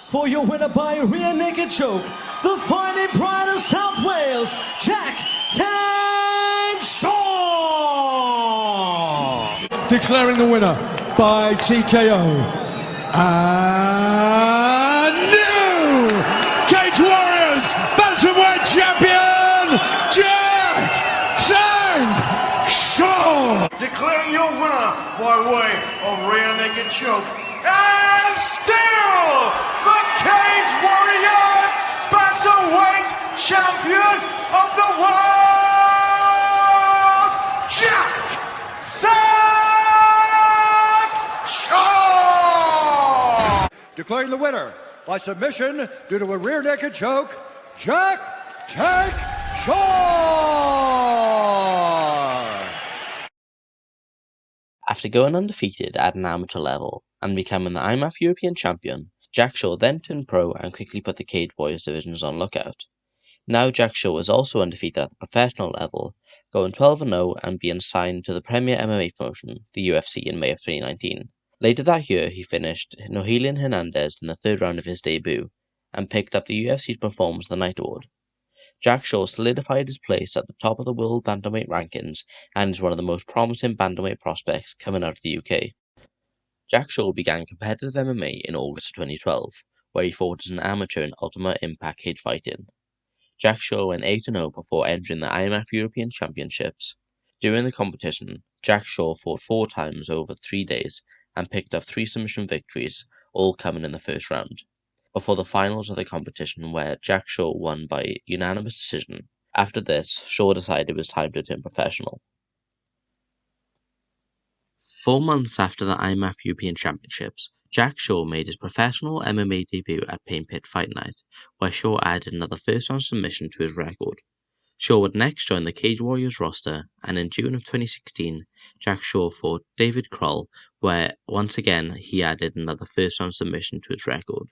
For your winner by rear naked choke, the fighting pride of South Wales, Jack Tank Shaw! Declaring the winner by TKO, and new Cage Warriors bantamweight champion, Jack Tank Shaw! Declaring your winner by way of rear naked choke, and still the Cage Warriors bantamweight champion of the world, Jack Tank Shaw! Declaring the winner by submission due to a rear naked choke, Jack Tank Shaw! After going undefeated at an amateur level and becoming the IMAF European champion, Jack Shaw then turned pro and quickly put the Cage Warriors divisions on lookout. Now Jack Shaw is also undefeated at the professional level, going 12-0 and being signed to the premier MMA promotion, the UFC, in May of 2019. Later that year, he finished Nohelian Hernandez in the third round of his debut and picked up the UFC's Performance of the Night award. Jack Shaw solidified his place at the top of the world bantamweight rankings and is one of the most promising bantamweight prospects coming out of the UK. Jack Shaw began competitive MMA in August of 2012, where he fought as an amateur in Ultimate Impact cage fighting. Jack Shaw went 8-0 before entering the IMF European Championships. During the competition, Jack Shaw fought 4 times over 3 days and picked up 3 submission victories, all coming in the first round, before the finals of the competition where Jack Shaw won by unanimous decision. After this, Shaw decided it was time to turn professional. 4 months after the IMAF European Championships, Jack Shaw made his professional MMA debut at Pain Pit Fight Night, where Shaw added another first-round submission to his record. Shaw would next join the Cage Warriors roster, and in June of 2016, Jack Shaw fought David Kroll, where once again he added another first-round submission to his record.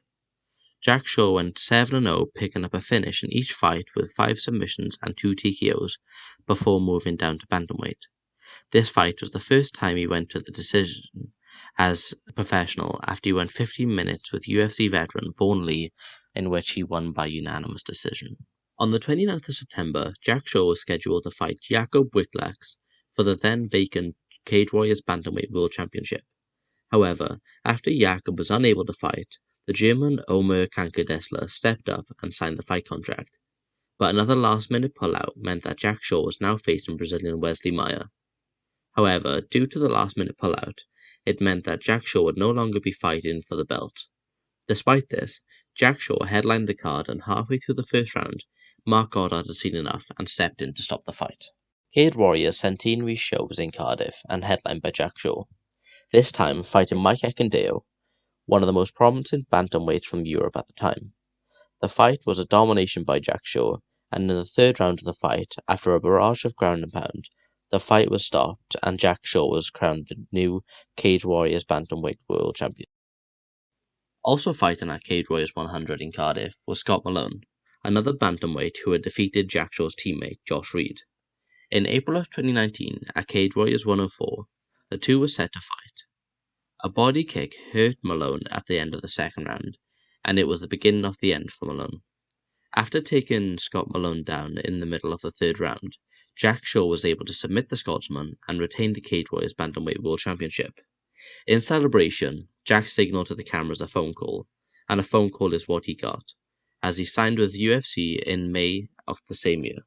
Jack Shaw went 7-0, picking up a finish in each fight with 5 submissions and 2 TKOs before moving down to bantamweight. This fight was the first time he went to the decision as a professional after he went 15 minutes with UFC veteran Vaughan Lee, in which he won by unanimous decision. On the 29th of September, Jack Shaw was scheduled to fight Jakob Wiklax for the then vacant Cage Warriors Bantamweight World Championship. However, after Jakob was unable to fight, the German Omer Kanker-Dessler stepped up and signed the fight contract. But another last-minute pullout meant that Jack Shaw was now facing Brazilian Wesley Maia. However, due to the last-minute pullout, it meant that Jack Shaw would no longer be fighting for the belt. Despite this, Jack Shaw headlined the card, and halfway through the first round, Mark Goddard had seen enough and stepped in to stop the fight. Cage Warriors' centenary show was in Cardiff and headlined by Jack Shaw, this time fighting Mike Eckendale, one of the most promising bantamweights from Europe at the time. The fight was a domination by Jack Shaw, and in the third round of the fight, after a barrage of ground and pound, the fight was stopped and Jack Shaw was crowned the new Cage Warriors Bantamweight World Champion. Also fighting at Cage Warriors 100 in Cardiff was Scott Malone, another bantamweight who had defeated Jack Shaw's teammate Josh Reed. In April of 2019, at Cage Warriors 104, the two were set to fight. A body kick hurt Malone at the end of the second round, and it was the beginning of the end for Malone. After taking Scott Malone down in the middle of the third round, Jack Shaw was able to submit the Scotsman and retain the Cage Warriors Bantamweight World Championship. In celebration, Jack signaled to the cameras a phone call, and a phone call is what he got, as he signed with UFC in May of the same year.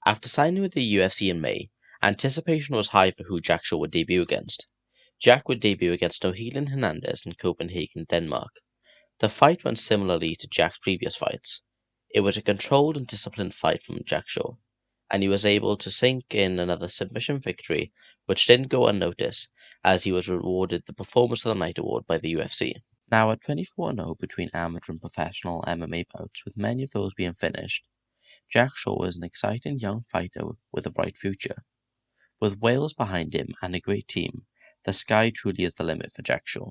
After signing with the UFC in May, anticipation was high for who Jack Shaw would debut against. Jack would debut against Nohelian Hernandez in Copenhagen, Denmark. The fight went similarly to Jack's previous fights. It was a controlled and disciplined fight from Jack Shaw, and he was able to sink in another submission victory, which didn't go unnoticed, as he was rewarded the Performance of the Night award by the UFC. Now at 24-0 between amateur and professional MMA bouts, with many of those being finished, Jack Shaw is an exciting young fighter with a bright future. With Wales behind him and a great team, the sky truly is the limit for Jack Shaw.